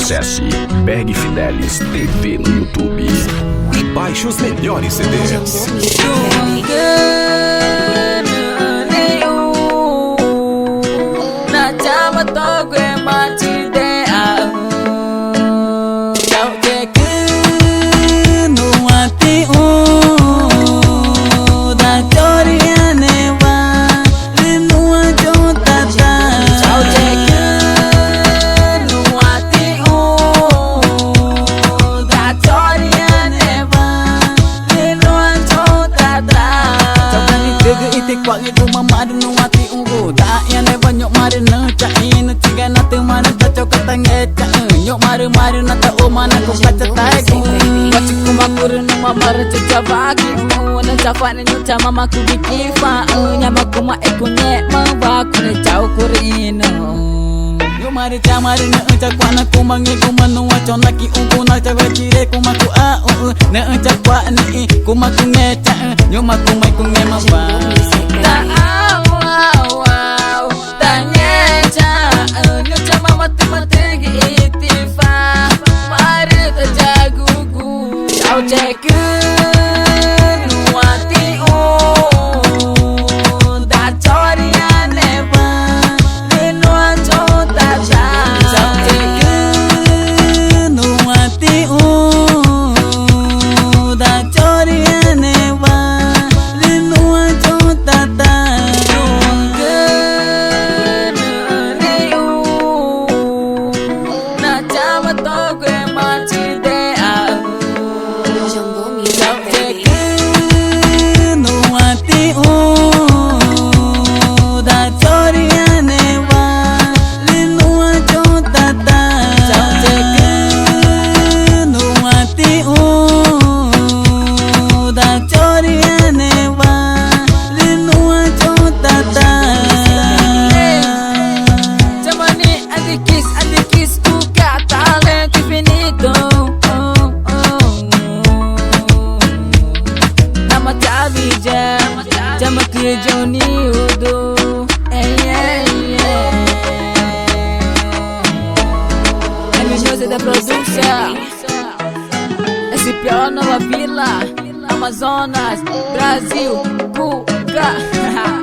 Acesse Berg Fidelis TV no YouTube e baixe os melhores CDs. Kuat itu mama dunu mati ungu tak yang le banyak mari na cain tiga na te mana ta cok tange ca nyok mari na ta o mana ko kaca tai ku wacik ku makur nu mama reca bagi mu na jafa ne nyok mama ku bikifa nyama ku ma ekunye ma ba ku ne cau kurino yo mari na ca na ku mangi ku manu waco na ki ungu na ca wacire ku ma ku a na ca ni ku ma ku ne ca nyok ma ku mai ku ne ma ba Chama que Johnny Udo, é Music da produção. Esse pior Nova Vila, Amazonas, Brasil, Cuca.